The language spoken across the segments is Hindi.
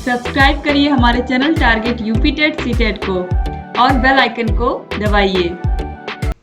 सब्सक्राइब करिए हमारे channel target UP TET C TET को और बेल आइकन को दबाइए।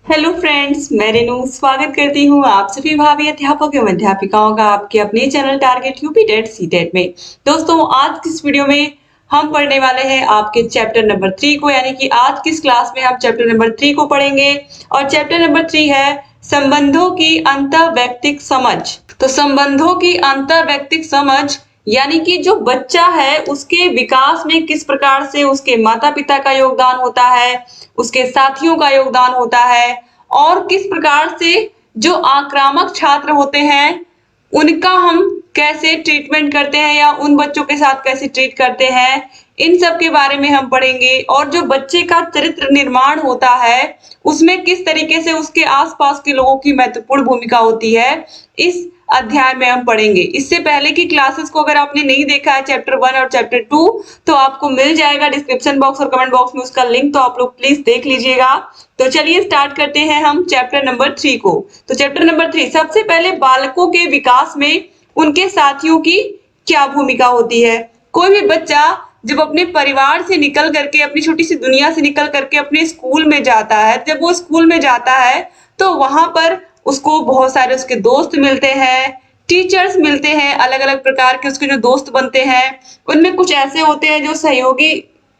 हेलो फ्रेंड्स, मैं रेनू स्वागत करती हूँ आप सभी भावी अध्यापक एवं अध्यापिकाओं का आपके अपने channel target UP TET C TET में। दोस्तों, आज की इस वीडियो में हम पढ़ने वाले हैं आपके चैप्टर नंबर 3 को, यानी कि आज की इस क्लास में हम चैप्टर नंबर 3 को पढ़ेंगे और चैप्टर नंबर 3 है संबंधों की अंतःवैयक्तिक समझ। तो संबंधों की अंतःवैयक्तिक समझ यानी कि जो बच्चा है उसके विकास में किस प्रकार से उसके माता पिता का योगदान होता है, उसके साथियों का योगदान होता है और किस प्रकार से जो आक्रामक छात्र होते हैं उनका हम कैसे ट्रीटमेंट करते हैं या उन बच्चों के साथ कैसे ट्रीट करते हैं, इन सब के बारे में हम पढ़ेंगे। और जो बच्चे का चरित्र निर्माण होता है उसमें किस तरीके से उसके आसपास के लोगों की महत्वपूर्ण भूमिका होती है, इस अध्याय में हम पढ़ेंगे। इससे पहले की क्लासेस को अगर आपने नहीं देखा है चैप्टर 1 और चैप्टर 2 तो आपको मिल जाएगा डिस्क्रिप्शन बॉक्स और कमेंट बॉक्स में उसका लिंक, तो आप लोग प्लीज देख लीजिएगा। तो चलिए स्टार्ट करते हैं हम चैप्टर नंबर 3 को। तो चैप्टर नंबर 3, सबसे पहले बालकों के विकास में उनके साथियों की क्या भूमिका होती है। कोई भी बच्चा जब अपने परिवार से निकल करके, अपनी छोटी सी दुनिया से निकल करके अपने स्कूल में जाता है, जब वो स्कूल में जाता है तो वहां पर उसको बहुत सारे उसके दोस्त मिलते हैं, टीचर्स मिलते हैं, अलग अलग प्रकार के उसके जो दोस्त बनते हैं उनमें कुछ ऐसे होते हैं जो सहयोगी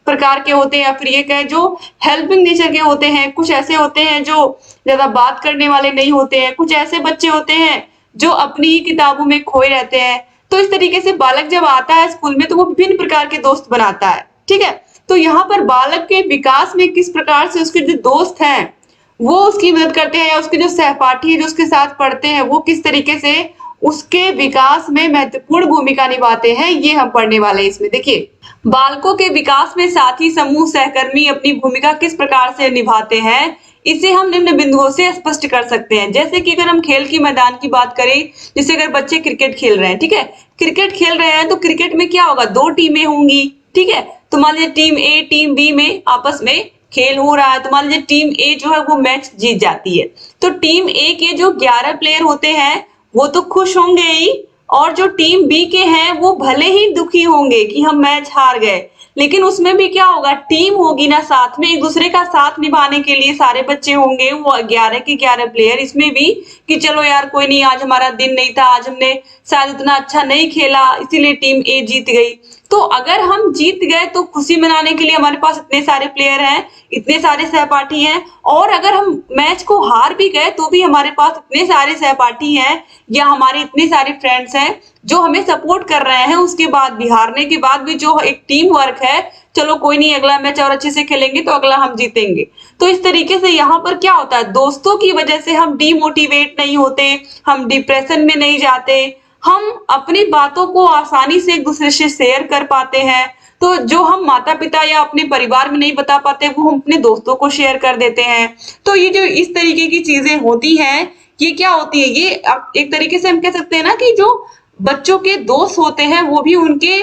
प्रकार के होते हैं या फिर ये कहें जो हेल्पिंग नेचर के होते हैं, कुछ ऐसे होते हैं जो ज्यादा बात करने वाले नहीं होते हैं, कुछ ऐसे बच्चे होते हैं जो अपनी ही किताबों में खोए रहते हैं। तो इस तरीके से बालक जब आता है स्कूल में तो वो विभिन्न प्रकार के दोस्त बनाता है। ठीक है, तो यहाँ पर बालक के विकास में किस प्रकार से उसके जो दोस्त हैं वो उसकी मदद करते हैं या उसके जो सहपाठी है जो उसके साथ पढ़ते हैं वो किस तरीके से उसके विकास में महत्वपूर्ण भूमिका निभाते हैं, ये हम पढ़ने वाले हैं इसमें। देखिए, बालकों के विकास में साथी, समूह, सहकर्मी अपनी भूमिका किस प्रकार से निभाते हैं, इसे हम निम्न बिंदुओं से स्पष्ट कर सकते हैं। जैसे कि अगर हम खेल की मैदान की बात करें, जैसे अगर बच्चे क्रिकेट खेल रहे हैं, ठीक है, क्रिकेट खेल रहे हैं तो क्रिकेट में क्या होगा, 2 टीमें होंगी। ठीक है, तो मान लीजिए टीम ए टीम बी में आपस में खेल हो रहा है, तो मान लीजिए टीम ए जो है वो मैच जीत जाती है, तो टीम ए के जो 11 प्लेयर होते हैं वो तो खुश होंगे ही, और जो टीम बी के हैं वो भले ही दुखी होंगे कि हम मैच हार गए, लेकिन उसमें भी क्या होगा, टीम होगी ना, साथ में एक दूसरे का साथ निभाने के लिए सारे बच्चे होंगे, वो 11 के 11 प्लेयर, इसमें भी कि चलो यार कोई नहीं, आज हमारा दिन नहीं था, आज हमने शायद उतना अच्छा नहीं खेला इसीलिए टीम ए जीत गई। तो अगर हम जीत गए तो खुशी मनाने के लिए हमारे पास इतने सारे प्लेयर हैं, इतने सारे सहपाठी हैं, और अगर हम मैच को हार भी गए तो भी हमारे पास इतने सारे सहपाठी हैं या हमारे इतने सारे फ्रेंड्स हैं जो हमें सपोर्ट कर रहे हैं। उसके बाद भी, हारने के बाद भी जो एक टीम वर्क है, चलो कोई नहीं अगला मैच और अच्छे से खेलेंगे तो अगला हम जीतेंगे। तो इस तरीके से यहाँ पर क्या होता है, दोस्तों की वजह से हम डिमोटिवेट नहीं होते, हम डिप्रेशन में नहीं जाते, हम अपनी बातों को आसानी से एक दूसरे से शेयर कर पाते हैं। तो जो हम माता पिता या अपने परिवार में नहीं बता पाते वो हम अपने दोस्तों को शेयर कर देते हैं। तो ये जो इस तरीके की चीजें होती हैं, ये क्या होती है, ये एक तरीके से हम कह सकते हैं ना कि जो बच्चों के दोस्त होते हैं वो भी उनके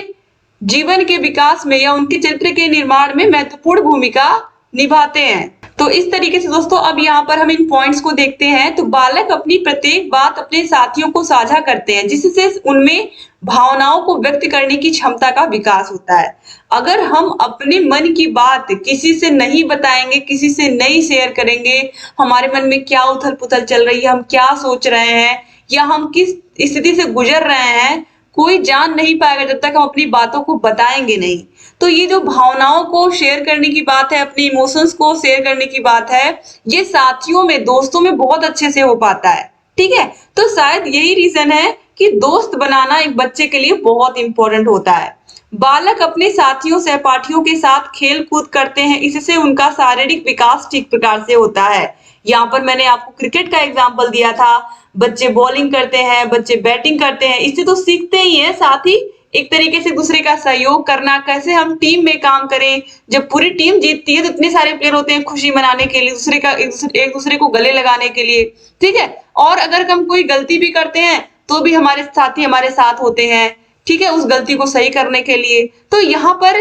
जीवन के विकास में या उनके चरित्र के निर्माण में महत्वपूर्ण भूमिका निभाते हैं। तो इस तरीके से दोस्तों अब यहाँ पर हम इन पॉइंट्स को देखते हैं। तो बालक अपनी प्रत्येक बात अपने साथियों को साझा करते हैं जिससे उनमें भावनाओं को व्यक्त करने की क्षमता का विकास होता है। अगर हम अपने मन की बात किसी से नहीं बताएंगे, किसी से नहीं शेयर करेंगे, हमारे मन में क्या उथल पुथल चल रही है, हम क्या सोच रहे हैं या हम किस स्थिति से गुजर रहे हैं, कोई जान नहीं पाएगा जब तक हम अपनी बातों को बताएंगे नहीं। तो ये जो भावनाओं को शेयर करने की बात है, अपने इमोशंस को शेयर करने की बात है, ये साथियों में, दोस्तों में बहुत अच्छे से हो पाता है। ठीक है, तो शायद यही रीजन है कि दोस्त बनाना एक बच्चे के लिए बहुत इंपॉर्टेंट होता है। बालक अपने साथियों सहपाठियों के साथ खेल कूद करते हैं, इससे उनका शारीरिक विकास ठीक प्रकार से होता है। यहाँ पर मैंने आपको क्रिकेट का एग्जाम्पल दिया था, बच्चे बॉलिंग करते हैं, बच्चे बैटिंग करते हैं, इससे तो सीखते ही हैं, साथ ही एक तरीके से दूसरे का सहयोग करना, कैसे हम टीम में काम करें। जब पूरी टीम जीतती है तो इतने सारे प्लेयर होते हैं खुशी मनाने के लिए, दूसरे का एक दूसरे को गले लगाने के लिए। ठीक है, और अगर हम कोई गलती भी करते हैं तो भी हमारे साथी हमारे साथ होते हैं, ठीक है, उस गलती को सही करने के लिए। तो यहाँ पर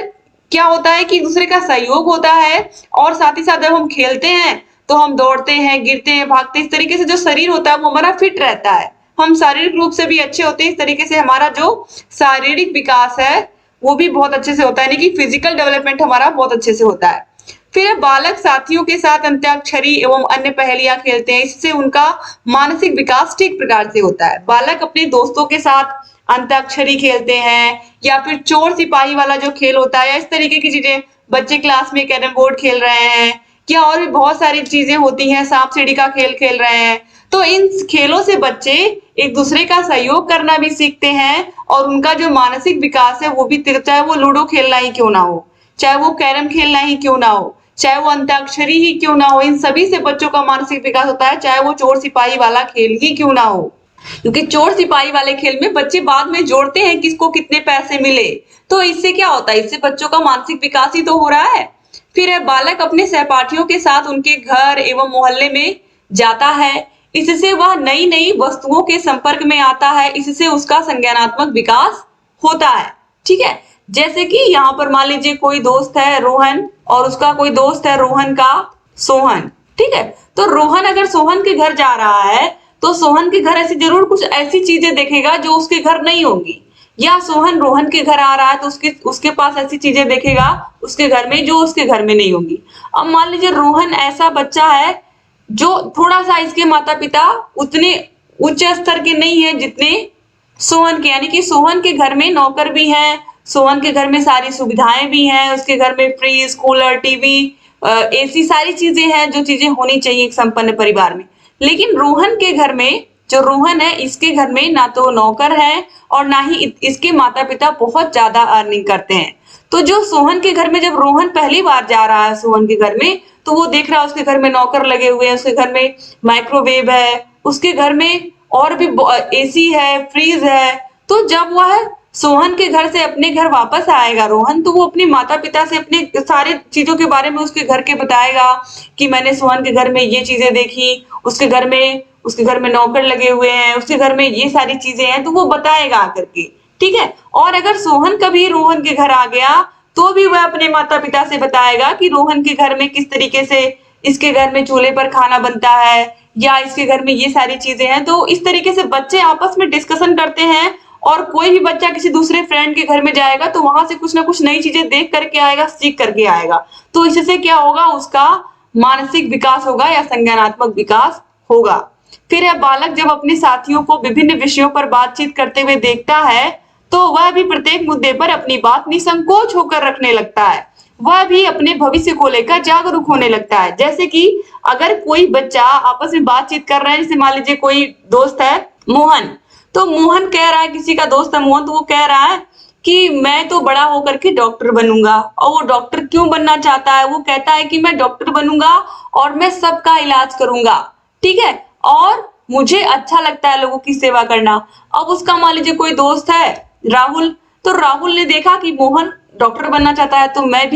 क्या होता है कि एक दूसरे का सहयोग होता है, और साथ ही साथ जब हम खेलते हैं तो हम दौड़ते हैं, गिरते हैं, भागते हैं, इस तरीके से जो शरीर होता है वो हमारा फिट रहता है, हम शारीरिक रूप से भी अच्छे होते हैं। इस तरीके से हमारा जो शारीरिक विकास है वो भी बहुत अच्छे से होता है, यानी कि फिजिकल डेवलपमेंट हमारा बहुत अच्छे से होता है। फिर बालक साथियों के साथ अंत्याक्षरी एवं अन्य पहेलियां खेलते हैं, इससे उनका मानसिक विकास ठीक प्रकार से होता है। बालक अपने दोस्तों के साथ अंताक्षरी खेलते हैं या फिर चोर सिपाही वाला जो खेल होता है, या इस तरीके की चीजें, बच्चे क्लास में कैरम बोर्ड खेल रहे हैं या और भी बहुत सारी चीजें होती हैं, सांप सीढ़ी का खेल खेल रहे हैं, तो इन खेलों से बच्चे एक दूसरे का सहयोग करना भी सीखते हैं और उनका जो मानसिक विकास है वो भी, चाहे वो लूडो खेलना ही क्यों ना हो, चाहे वो कैरम खेलना ही क्यों ना हो, चाहे वो अंताक्षरी ही क्यों ना हो, इन सभी से बच्चों का मानसिक विकास होता है, चाहे वो चोर सिपाही वाला खेल ही क्यों ना हो। क्योंकि चोर सिपाही वाले खेल में बच्चे बाद में जोड़ते हैं किसको कितने पैसे मिले, तो इससे क्या होता है, इससे बच्चों का मानसिक विकास ही तो हो रहा है। फिर है बालक अपने सहपाठियों के साथ उनके घर एवं मोहल्ले में जाता है, इससे वह नई नई वस्तुओं के संपर्क में आता है, इससे उसका संज्ञानात्मक विकास होता है। ठीक है, जैसे कि यहाँ पर मान लीजिए कोई दोस्त है रोहन और उसका कोई दोस्त है रोहन का सोहन। ठीक है, तो रोहन अगर सोहन के घर जा रहा है तो सोहन के घर ऐसी जरूर कुछ ऐसी चीजें देखेगा जो उसके घर नहीं होंगी, या सोहन रोहन के घर आ रहा है तो उसके पास ऐसी चीजें देखेगा उसके घर में जो उसके घर में नहीं होंगी। अब मान लीजिए रोहन ऐसा बच्चा है जो थोड़ा सा, इसके माता पिता उतने उच्च स्तर के नहीं है जितने सोहन के, यानी कि सोहन के घर में नौकर भी हैं, सोहन के घर में सारी सुविधाएं भी हैं, उसके घर में फ्रिज, कूलर, टीवी, एसी, सारी चीजें हैं जो चीजें होनी चाहिए एक संपन्न परिवार में। लेकिन रोहन के घर में, जो रोहन है इसके घर में ना तो नौकर है और ना ही इसके माता पिता बहुत ज्यादा अर्निंग करते हैं। तो जो सोहन के घर में, जब रोहन पहली बार जा रहा है सोहन के घर में, तो वो देख रहा है उसके घर में नौकर लगे हुए हैं, उसके घर में माइक्रोवेव है, उसके घर में और भी एसी है, फ्रीज है। तो जब वह सोहन के घर से अपने घर वापस आएगा रोहन, तो वो अपने माता पिता से अपने सारे चीजों के बारे में उसके घर के बताएगा कि मैंने सोहन के घर में ये चीजें देखी, उसके घर में नौकर लगे हुए हैं, उसके घर में ये सारी चीजें हैं, तो वो बताएगा आकर के। ठीक है, और अगर सोहन कभी रोहन के घर आ गया तो भी वह अपने माता पिता से बताएगा कि रोहन के घर में किस तरीके से इसके घर में चूल्हे पर खाना बनता है या इसके घर में ये सारी चीजें हैं। तो इस तरीके से बच्चे आपस में डिस्कशन करते हैं, और कोई भी बच्चा किसी दूसरे फ्रेंड के घर में जाएगा तो वहां से कुछ ना कुछ नई चीजें देख करके आएगा, सीख करके आएगा। तो इससे क्या होगा, उसका मानसिक विकास होगा या संज्ञानात्मक विकास होगा। फिर यह बालक जब अपने साथियों को विभिन्न विषयों पर बातचीत करते हुए देखता है तो वह भी प्रत्येक मुद्दे पर अपनी बात निसंकोच होकर रखने लगता है, वह भी अपने भविष्य को लेकर जागरूक होने लगता है। जैसे कि अगर कोई बच्चा आपस में बातचीत कर रहा है, जैसे मान लीजिए कोई दोस्त है मोहन, तो मोहन कह रहा है, किसी का दोस्त है मोहन, तो वो कह रहा है कि मैं तो बड़ा होकर के डॉक्टर बनूंगा। और वो डॉक्टर क्यों बनना चाहता है, वो कहता है कि मैं डॉक्टर बनूंगा और मैं सबका इलाज करूंगा। ठीक है, और मुझे अच्छा लगता है लोगों की सेवा करना। अब उसका मान लीजिए कोई दोस्त है राहुल, तो राहुल ने देखा कि मोहन डॉक्टर बनना चाहता है, तो मैं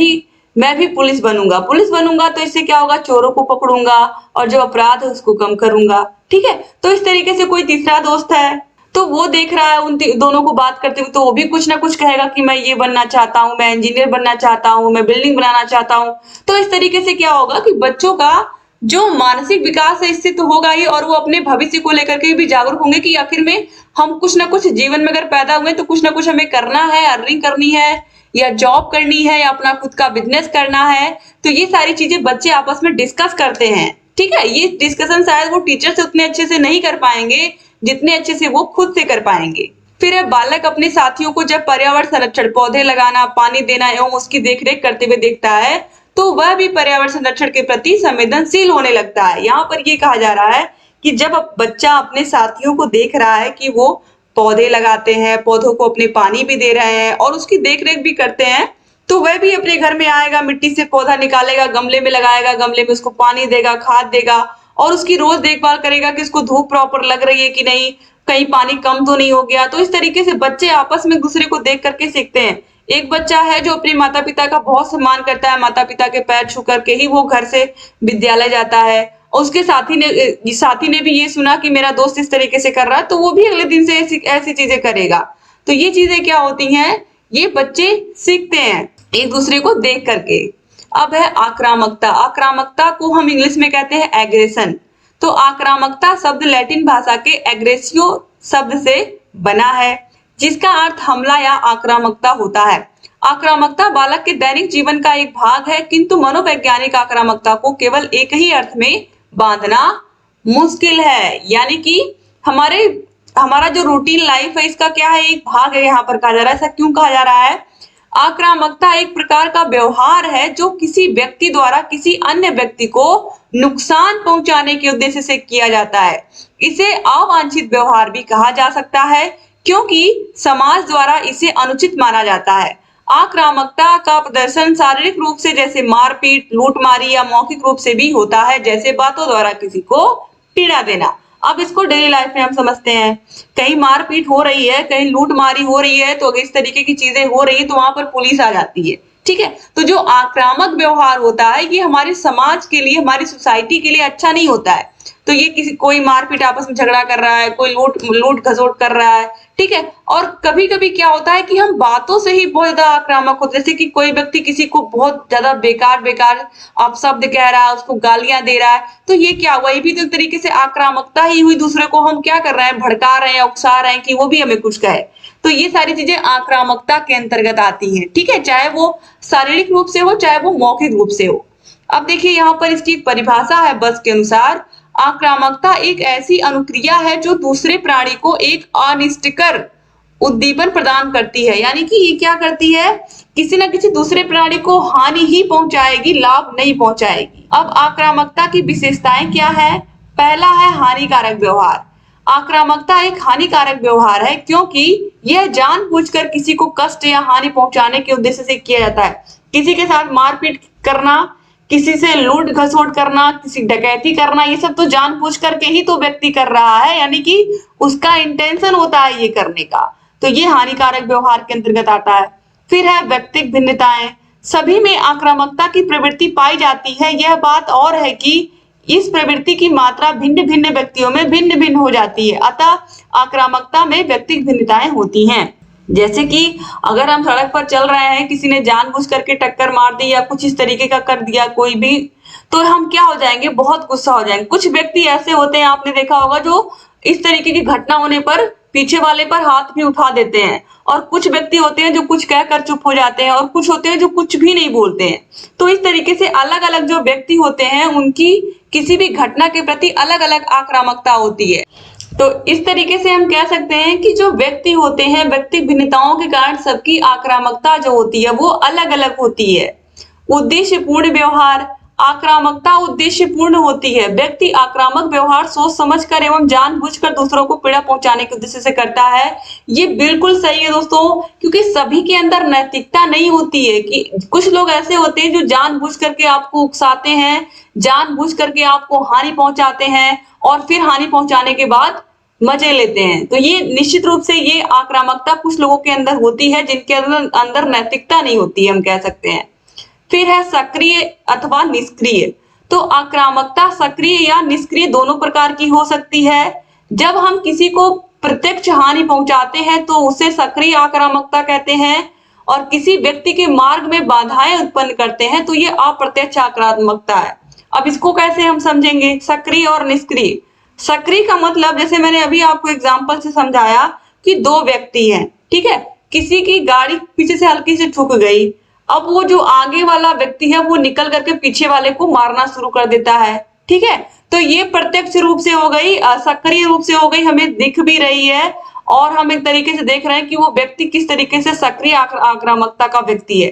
भी पुलिस बनूंगा तो इससे क्या होगा, चोरों को पकड़ूंगा और जो अपराध है उसको कम करूंगा। ठीक है, तो इस तरीके से कोई तीसरा दोस्त है तो वो देख रहा है उन दोनों को बात करते हुए, तो वो भी कुछ ना कुछ कहेगा कि मैं ये बनना चाहता हूँ, मैं इंजीनियर बनना चाहता हूँ, मैं बिल्डिंग बनाना चाहता हूँ। तो इस तरीके से क्या होगा कि बच्चों का जो मानसिक विकास है इससे तो होगा ही, और वो अपने भविष्य को लेकर के भी जागरूक होंगे कि आखिर में हम कुछ ना कुछ जीवन में अगर पैदा हुए तो कुछ ना कुछ हमें करना है, अर्निंग करनी है या जॉब करनी है या अपना खुद का बिजनेस करना है। तो ये सारी चीजें बच्चे आपस में डिस्कस करते हैं। ठीक है, ये डिस्कशन शायद वो टीचर से उतने अच्छे से नहीं कर पाएंगे जितने अच्छे से वो खुद से कर पाएंगे। फिर है बालक अपने साथियों को जब पर्यावरण संरक्षण, पौधे लगाना, पानी देना एवं उसकी देखरेख करते हुए देखता है तो वह भी पर्यावरण संरक्षण के प्रति संवेदनशील होने लगता है। यहाँ पर ये कहा जा रहा है कि जब बच्चा अपने साथियों को देख रहा है कि वो पौधे लगाते हैं, पौधों को अपने पानी भी दे रहे हैं और उसकी देखरेख भी करते हैं, तो वह भी अपने घर में आएगा, मिट्टी से पौधा निकालेगा, गमले में लगाएगा, गमले में उसको पानी देगा, खाद देगा और उसकी रोज देखभाल करेगा कि उसको धूप प्रॉपर लग रही है कि नहीं, कहीं पानी कम तो नहीं हो गया। तो इस तरीके से बच्चे आपस में दूसरे को देख करके सीखते हैं। एक बच्चा है जो अपने माता पिता का बहुत सम्मान करता है, माता पिता के पैर छू करके ही वो घर से विद्यालय जाता है, और उसके साथी ने भी ये सुना कि मेरा दोस्त इस तरीके से कर रहा है, तो वो भी अगले दिन से ऐसी चीजें करेगा। तो ये चीजें क्या होती हैं, ये बच्चे सीखते हैं एक दूसरे को देख करके। अब है आक्रामकता। आक्रामकता को हम इंग्लिश में कहते हैं एग्रेशन। तो आक्रामकता शब्द लैटिन भाषा के एग्रेसियो शब्द से बना है। जिसका अर्थ हमला या आक्रामकता होता है। आक्रामकता बालक के दैनिक जीवन का एक भाग है, किंतु मनोवैज्ञानिक आक्रामकता को केवल एक ही अर्थ में बांधना मुश्किल है। यानी कि हमारा जो रूटीन लाइफ है इसका क्या है, एक भाग है यहाँ पर कहा जा रहा है। ऐसा क्यों कहा जा रहा है? आक्रामकता एक प्रकार का व्यवहार है जो किसी व्यक्ति द्वारा किसी अन्य व्यक्ति को नुकसान पहुंचाने के उद्देश्य से किया जाता है। इसे अवांछित व्यवहार भी कहा जा सकता है, क्योंकि समाज द्वारा इसे अनुचित माना जाता है। आक्रामकता का प्रदर्शन शारीरिक रूप से जैसे मारपीट, लूटमारी या मौखिक रूप से भी होता है, जैसे बातों द्वारा किसी को पीड़ा देना। अब इसको डेली लाइफ में हम समझते हैं, कहीं मारपीट हो रही है, कहीं लूटमारी हो रही है, तो अगर इस तरीके की चीजें हो रही है तो वहां पर पुलिस आ जाती है। ठीक है, तो जो आक्रामक व्यवहार होता है ये हमारे समाज के लिए, हमारी सोसाइटी के लिए अच्छा नहीं होता है। तो ये कोई मारपीट, आपस में झगड़ा कर रहा है, कोई लूट घसोट कर रहा है, ठीक है। और कभी कभी क्या होता है कि हम बातों से ही बहुत ज्यादा आक्रामक होते हैं, जैसे कि कोई व्यक्ति किसी को बहुत ज्यादा बेकार अपशब्द कह रहा है, उसको गालियां दे रहा है, तो ये क्या हुआ? ये भी तो एक तरीके से आक्रामकता ही हुई। दूसरे को हम क्या कर रहे हैं, भड़का रहे हैं, उकसा रहे हैं कि वो भी हमें कुछ कहे। तो ये सारी चीजें आक्रामकता के अंतर्गत आती हैं, ठीक है, चाहे वो शारीरिक रूप से हो, चाहे वो मौखिक रूप से हो। अब देखिए यहाँ पर इसकी एक परिभाषा है बस के अनुसार, आक्रामकता एक ऐसी अनुक्रिया है जो दूसरे प्राणी को एक अनिष्टकर उद्दीपन प्रदान करती है। यानी कि ये क्या करती है, किसी न किसी दूसरे प्राणी को हानि ही पहुंचाएगी, लाभ नहीं पहुंचाएगी। अब आक्रामकता की विशेषताएं क्या है? पहला है हानिकारक व्यवहार। आक्रामकता एक हानिकारक व्यवहार है क्योंकि यह जानबूझकर किसी को कष्ट या हानि पहुंचाने के उद्देश्य से किया जाता है। किसी के साथ मारपीट करना, किसी से लूट घसोट करना, किसी डकैती करना, ये सब तो जानबूझ करके ही तो व्यक्ति कर रहा है, यानी कि उसका इंटेंशन होता है ये करने का। तो ये हानिकारक व्यवहार के अंतर्गत आता है। फिर है व्यक्तिगत भिन्नताएं। सभी में आक्रामकता की प्रवृत्ति पाई जाती है। यह बात और है कि इस प्रवृत्ति की मात्रा भिन्न भिन्न व्यक्तियों में भिन्न भिन्न हो जाती है, अतः आक्रामकता में व्यक्तिगत भिन्नताएं होती हैं। जैसे कि अगर हम सड़क पर चल रहे हैं, किसी ने जानबूझ करके टक्कर मार दी या कुछ इस तरीके का कर दिया कोई भी, तो हम क्या हो जाएंगे, बहुत गुस्सा हो जाएंगे। कुछ व्यक्ति ऐसे होते हैं, आपने देखा होगा, जो इस तरीके की घटना होने पर पीछे वाले पर हाथ भी उठा देते हैं। और कुछ व्यक्ति होते हैं जो कुछ कहकर चुप हो जाते हैं, और कुछ होते हैं जो कुछ भी नहीं बोलते हैं। तो इस तरीके से अलग अलग जो व्यक्ति होते हैं उनकी किसी भी घटना के प्रति अलग अलग आक्रामकता होती है। तो इस तरीके से हम कह सकते हैं कि जो व्यक्ति होते हैं, व्यक्ति भिन्नताओं के कारण सबकी आक्रामकता जो होती है वो अलग अलग होती है। उद्देश्यपूर्ण व्यवहार। आक्रामकता उद्देश्यपूर्ण होती है। व्यक्ति आक्रामक व्यवहार सोच समझकर एवं जानबूझकर दूसरों को पीड़ा पहुंचाने के उद्देश्य से करता है। ये बिल्कुल सही है दोस्तों, क्योंकि सभी के अंदर नैतिकता नहीं होती है। कि कुछ लोग ऐसे होते हैं जो जानबूझ करके आपको उकसाते हैं, जानबूझ करके आपको हानि पहुंचाते हैं, और फिर हानि पहुंचाने के बाद मजे लेते हैं। तो ये निश्चित रूप से ये आक्रामकता कुछ लोगों के अंदर होती है, जिनके अंदर नैतिकता नहीं होती है, हम कह सकते हैं। फिर है सक्रिय अथवा निष्क्रिय। तो आक्रामकता सक्रिय या निष्क्रिय दोनों प्रकार की हो सकती है। जब हम किसी को प्रत्यक्ष हानि पहुंचाते हैं तो उसे सक्रिय आक्रामकता कहते हैं, और किसी व्यक्ति के मार्ग में बाधाएं उत्पन्न करते हैं तो ये अप्रत्यक्ष आक्रामकता है। अब इसको कैसे हम समझेंगे, सक्रिय और निष्क्रिय? सक्रिय का मतलब, जैसे मैंने अभी आपको एग्जांपल से समझाया कि दो व्यक्ति हैं, ठीक है, किसी की गाड़ी पीछे से हल्की से ठुक गई, अब वो जो आगे वाला व्यक्ति है वो निकल करके पीछे वाले को मारना शुरू कर देता है, ठीक है। तो ये प्रत्यक्ष रूप से हो गई, सक्रिय रूप से हो गई, हमें दिख भी रही है और हम एक तरीके से देख रहे हैं कि वो व्यक्ति किस तरीके से सक्रिय आक्रामकता का व्यक्ति है।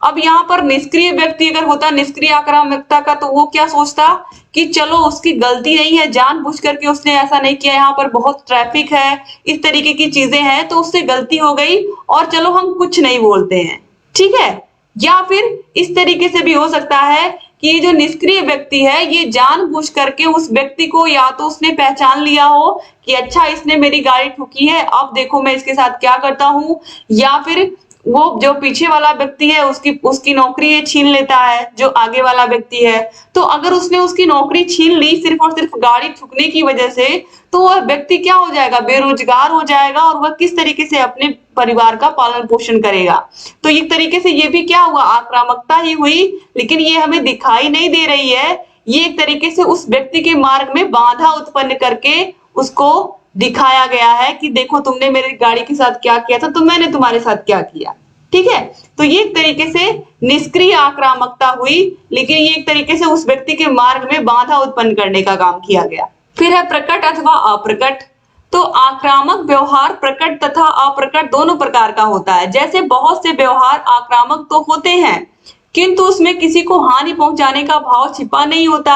अब यहाँ पर निष्क्रिय व्यक्ति अगर होता निष्क्रिय आक्रामकता का, तो वो क्या सोचता कि चलो उसकी गलती नहीं है, जानबूझ करके उसने ऐसा नहीं किया, यहाँ पर बहुत ट्रैफिक है, इस तरीके की चीजें हैं, तो उससे गलती हो गई और चलो हम कुछ नहीं बोलते हैं, ठीक है। या फिर इस तरीके से भी हो सकता है कि ये जो निष्क्रिय व्यक्ति है ये जानबूझ करके उस व्यक्ति को, या तो उसने पहचान लिया हो कि अच्छा इसने मेरी गाड़ी ठुकी है, अब देखो मैं इसके साथ क्या करता हूं, या फिर वो जो पीछे वाला व्यक्ति है उसकी नौकरी ये छीन लेता है जो आगे वाला व्यक्ति है। तो अगर उसने उसकी नौकरी छीन ली सिर्फ और सिर्फ गाड़ी ठुकने की वजह से, तो वह व्यक्ति क्या हो जाएगा, बेरोजगार हो जाएगा, और वह किस तरीके से अपने परिवार का पालन पोषण करेगा। तो एक तरीके से ये भी क्या हुआ, आक्रामकता ही हुई, लेकिन ये हमें दिखाई नहीं दे रही है। ये एक तरीके से उस व्यक्ति के मार्ग में बाधा उत्पन्न करके उसको दिखाया गया है कि देखो तुमने मेरी गाड़ी के साथ क्या किया था तो मैंने तुम्हारे साथ क्या किया। ठीक है, तो ये एक तरीके से निष्क्रिय आक्रामकता हुई, लेकिन ये एक तरीके से उस व्यक्ति के मार्ग में बाधा उत्पन्न करने का काम किया गया। फिर है प्रकट अथवा अप्रकट। तो आक्रामक व्यवहार प्रकट तथा अप्रकट दोनों प्रकार का होता है। जैसे बहुत से व्यवहार आक्रामक तो होते हैं किंतु उसमें किसी को हानि पहुंचाने का भाव छिपा नहीं होता,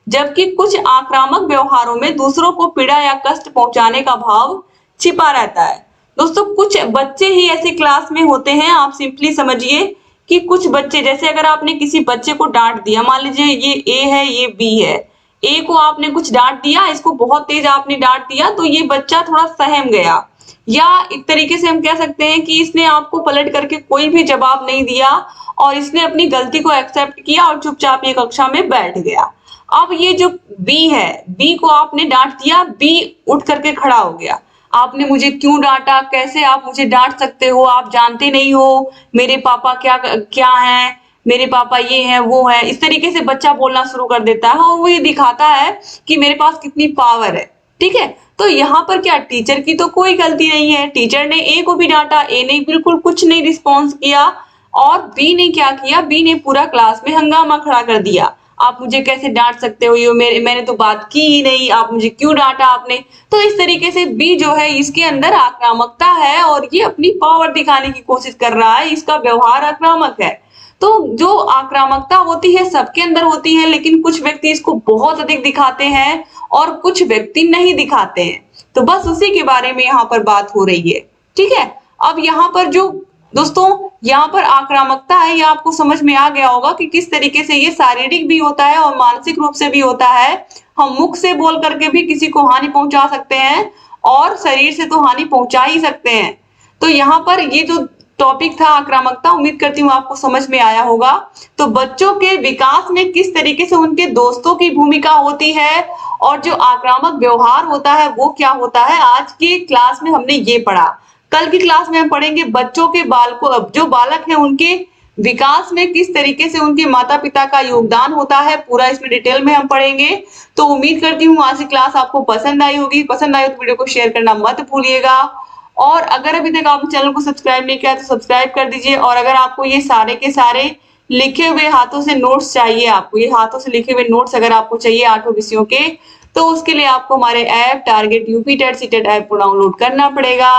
जबकि कुछ आक्रामक व्यवहारों में दूसरों को पीड़ा या कष्ट पहुंचाने का भाव छिपा रहता है। दोस्तों कुछ बच्चे ही ऐसे क्लास में होते हैं, आप सिंपली समझिए कि कुछ बच्चे, जैसे अगर आपने किसी बच्चे को डांट दिया, मान लीजिए ये ए है ये बी है, ए को आपने कुछ डांट दिया, इसको बहुत तेज आपने डांट दिया, तो ये बच्चा थोड़ा सहम गया, या एक तरीके से हम कह सकते हैं कि इसने आपको पलट करके कोई भी जवाब नहीं दिया और इसने अपनी गलती को एक्सेप्ट किया और चुपचाप ये कक्षा में बैठ गया। अब ये जो बी है, बी को आपने डांट दिया, बी उठ करके खड़ा हो गया, आपने मुझे क्यों डांटा, कैसे आप मुझे डांट सकते हो, आप जानते नहीं हो मेरे पापा क्या क्या हैं, मेरे पापा ये हैं वो है। इस तरीके से बच्चा बोलना शुरू कर देता है और वो ये दिखाता है कि मेरे पास कितनी पावर है। ठीक है, तो यहाँ पर क्या टीचर की तो कोई गलती नहीं है, टीचर ने ए को भी डांटा, ए ने बिल्कुल कुछ नहीं रिस्पॉन्स किया, और बी ने क्या किया, बी ने पूरा क्लास में हंगामा खड़ा कर दिया, आप मुझे कैसे डांट सकते हो, ये मैंने तो बात की ही नहीं, आप मुझे क्यों डांटा आपने। तो इस तरीके से बी जो है इसके अंदर आक्रामकता है और ये अपनी पावर दिखाने की कोशिश कर रहा है, इसका व्यवहार आक्रामक है। तो जो आक्रामकता होती है सबके अंदर होती है, लेकिन कुछ व्यक्ति इसको बहुत अधिक दिखाते हैं और कुछ व्यक्ति नहीं दिखाते हैं। तो बस उसी के बारे में यहाँ पर बात हो रही है। ठीक है, अब यहाँ पर जो दोस्तों यहाँ पर आक्रामकता है, ये आपको समझ में आ गया होगा कि किस तरीके से ये शारीरिक भी होता है और मानसिक रूप से भी होता है। हम मुख से बोल करके भी किसी को हानि पहुंचा सकते हैं और शरीर से तो हानि पहुंचा ही सकते हैं। तो यहाँ पर ये जो टॉपिक था आक्रामकता, उम्मीद करती हूँ आपको समझ में आया होगा। तो बच्चों के विकास में किस तरीके से उनके दोस्तों की भूमिका होती है और जो आक्रामक व्यवहार होता है वो क्या होता है, आज की क्लास में हमने ये पढ़ा। कल की क्लास में हम पढ़ेंगे बच्चों के जो बालक है उनके विकास में किस तरीके से उनके माता पिता का योगदान होता है, पूरा इसमें डिटेल में हम पढ़ेंगे। तो उम्मीद करती हूँ आज की क्लास आपको पसंद आई होगी। पसंद आई तो वीडियो को शेयर करना मत भूलिएगा, और अगर अभी तक आपने चैनल को सब्सक्राइब नहीं किया तो सब्सक्राइब कर दीजिए। और अगर आपको ये सारे के सारे लिखे हुए हाथों से नोट्स चाहिए, आपको ये हाथों से लिखे हुए नोट्स अगर आपको चाहिए 8 विषयों के, तो उसके लिए आपको हमारे app target UP TET CTET app को डाउनलोड करना पड़ेगा।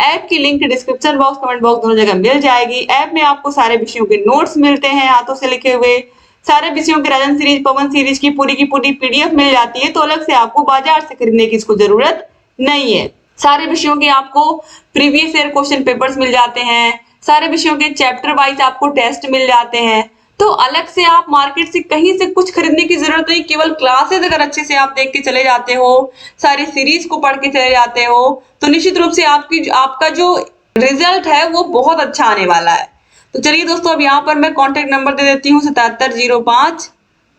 ऐप की link description box comment box दोनों जगह मिल जाएगी। ऐप में आपको सारे विषयों के नोट्स मिलते हैं हाथों से लिखे हुए, सारे विषयों के राजन सीरीज पवन सीरीज की पूरी पीडीएफ मिल जाती है, तो अलग से आपको बाजार से खरीदने की इसको जरूरत नहीं है। सारे विषयों के आपको प्रीवियस ईयर क्वेश्चन पेपर्स मिल जाते हैं, सारे विषयों के चैप्टर वाइज आपको टेस्ट मिल जाते हैं। तो अलग से आप मार्केट से कहीं से कुछ खरीदने की जरूरत नहीं, केवल क्लासेस अगर अच्छे से आप देख के चले जाते हो, सारी सीरीज को पढ़ के चले जाते हो, तो निश्चित रूप से आपका जो रिजल्ट है वो बहुत अच्छा आने वाला है। तो चलिए दोस्तों, अब यहाँ पर मैं कॉन्टेक्ट नंबर दे देती हूँ 7705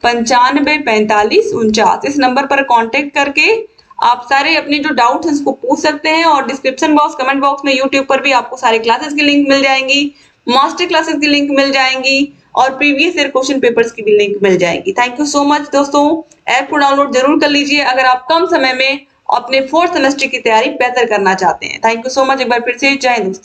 95 45 49। इस नंबर पर कॉन्टेक्ट करके आप सारे अपने जो डाउट्स हैं उसको पूछ सकते हैं, और डिस्क्रिप्शन बॉक्स कमेंट बॉक्स में यूट्यूब पर भी आपको सारे क्लासेस की लिंक मिल जाएंगी, मास्टर क्लासेस की लिंक मिल जाएंगी, और प्रीवियस ईयर क्वेश्चन पेपर्स की भी लिंक मिल जाएगी। थैंक यू सो मच दोस्तों, ऐप को डाउनलोड जरूर कर लीजिए अगर आप कम समय में अपने 4th सेमेस्टर की तैयारी बेहतर करना चाहते हैं। थैंक यू सो मच, एक बार फिर से जय हिंद।